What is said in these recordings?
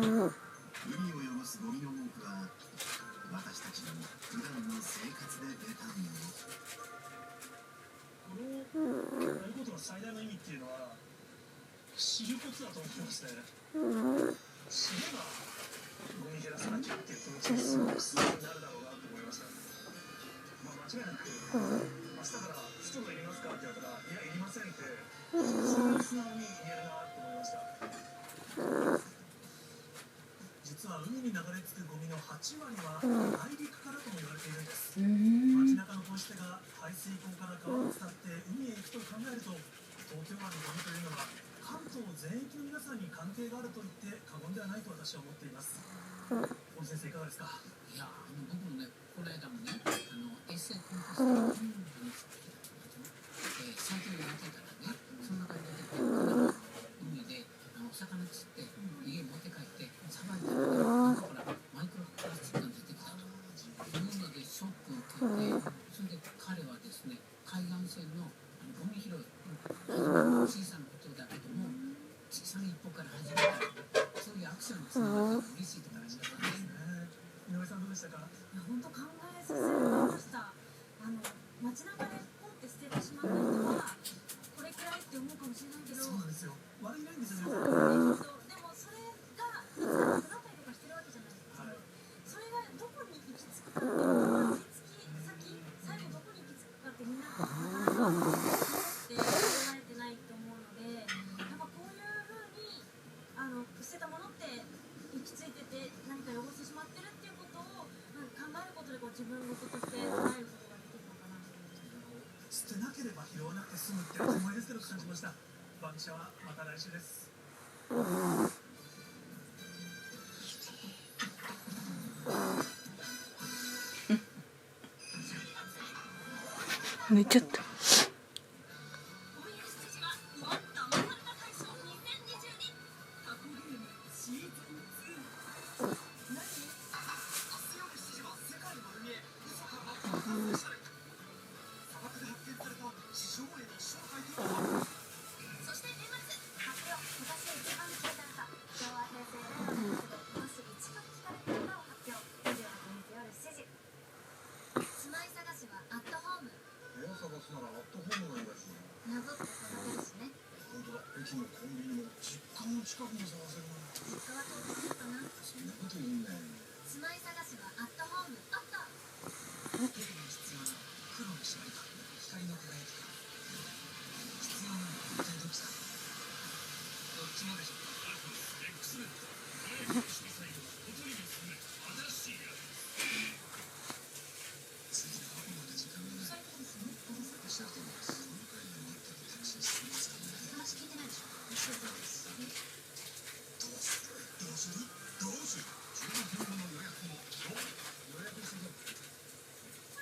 海を汚すゴミの多くは私たちの普段の生活で出たもの。このやることの最大の意味っていうのは知ることだと思いますね。知ればゴミ減らさなきゃっていう気持ちがすごく強くなるだろうなと思いました。間違いなく明日からストローいりますかって言われたら、いやいりませんってそんな素直に言えるなと思いました。実は海に流れ着くゴミの8割は内陸からとも言われているんです。街中のポイ捨てが排水溝から川を伝って海へ行くと考えると、東京湾のゴミというのは関東全域の皆さんに関係があると言って過言ではないと私は思っています。堀先生いかがですか？いや、僕もね、この間もね、エッセイコンテストの最近やってたらね、その中に出てくる海でお魚釣って家持って帰ってさばいたら、後からマイクロプラスチックが出てきたというのでショックを受けて、それで彼はですね、海岸線のゴミ拾い、小さなことだけども小さな一歩から始めた、そういうアクションにつながって嬉しいと話しましたね。井上さんどうでしたか？いや、本当考えさせられました。街中でポンって捨ててしまった人はこれくらいって思うかもしれないけど、そうなんですよ。悪いないんですよね。でもそれがいつも配ったりとかしてるわけじゃないですか。それがどこに行き着くかっていうのは、行き着き先、最後どこに行き着くかってみんななかなかって考えてないと思うので、やっぱこういうふうに捨てたものって行き着いてて何か汚してしまってるっていうことを考えることで自分のこととして捉えることができるのかなと思いました。捨てなければ拾わなくて済むって思いですけど感じました。バンキシャはまた来週です。寝ちゃった。駅もコンビニも実家の近くも探せるの。実家は遠くかな。そんなこと言うんだよ。住まい探しはアットホーム。あった。テレビに必要な黒の縛りか光の輝きか、必要なのは一体どっちだ。どっちもでしょ。X メント輝きの色彩を音にも含め新しいやつ。次はまだ時間がない。そういうことですよね。おっしゃると思います。その会に全くタクシーしてますからね。話聞いてないでしょ。おっしゃると思います。どうする15分後の予約も予約してくれ。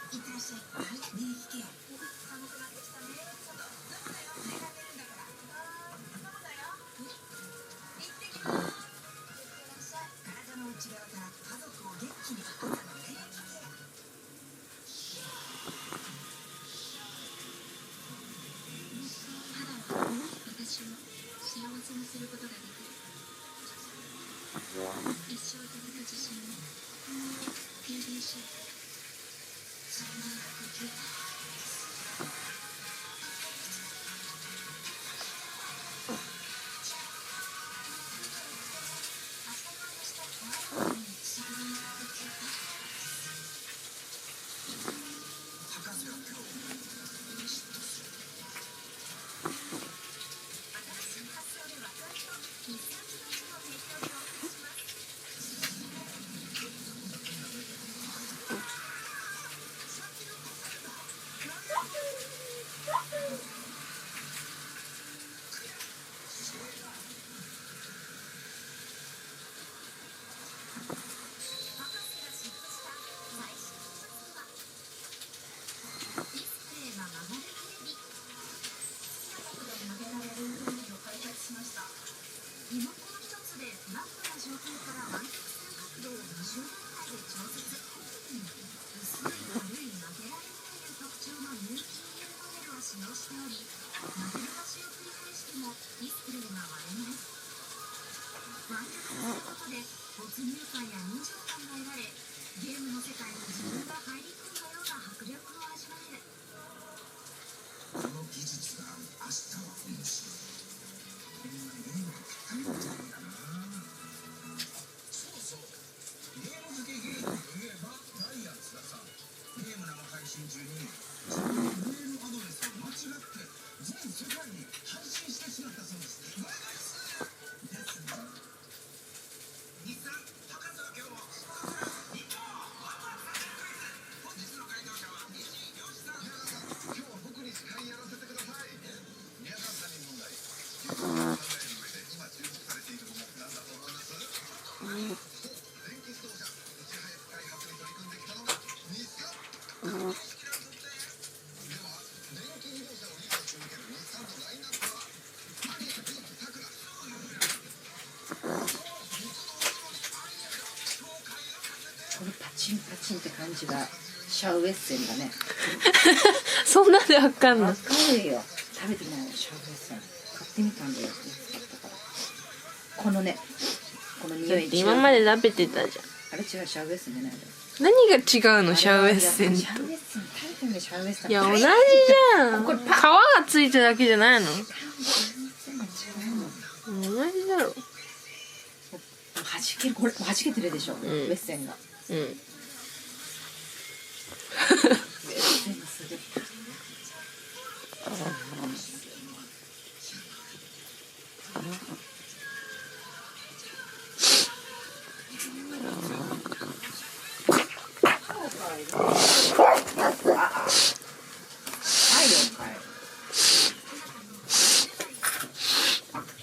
いってらっしゃい。はい、ねえ聞けよ。寒くなってきたね。ちょっとズボだよ。寝られるんだから。そうだよ。行ってきます。いってらっしゃい。体の内側から家族を元気に。あなたの免疫ケア。肌は私を幸せにすることができる。一生いただく自信を PDC そんな呼吸。リモコン一つでフラットな状態から湾曲する角度を20段階で調節。薄い軽い曲げられるという特徴の有機 EL パネルを使用しており、曲げ伸ばしを繰り返してもディスプレイが割れない。湾曲ことで没入感や臨場感が得られ、ゲームの世界に自分が入り込んだような迫力を味わえる。この技術がある明日は面白い。こんなゲームとぴったりなんじゃないかな。そうそう、ゲーム好き芸人といえばダイアン津田さん。ゲーム生配信中に自分のメールアドレスを間違って全世界に配信してしまったそうです。お願いしますですね。日産博士の今日も日本ワクワクさせるクイズ。本日の回答者は西洋志さん。宮川さん、今日は僕に司会やらせてください。宮川さんに問題。地球の考える上で今注目されているものなんだと思います？電気自動車、いち早く開発に取り組んできたのが日産。では、電気自動車をリードし続ける日産のラインナップはアリア、ビート、サクラ。このパチンパチンって感じがシャウエッセンだね。そんなんでわかんない。わかるよ。食べてないのシャウエッセン。買ってみたんだよ。安かったから。このね、この匂い違う。今まで食べてたじゃん。あれ違う、シャウエッセンじゃないの。何が違うのシャウエッセンと。シャウエッセン食べてみるシャウエッセン。いや同じじゃん。これ皮がついてるだけじゃないの。全然違うの。同じだろ。弾ける、これ弾けてるでしょ。ウェッセンが。うん。ウェッセンがすげえ。はいよ、はい。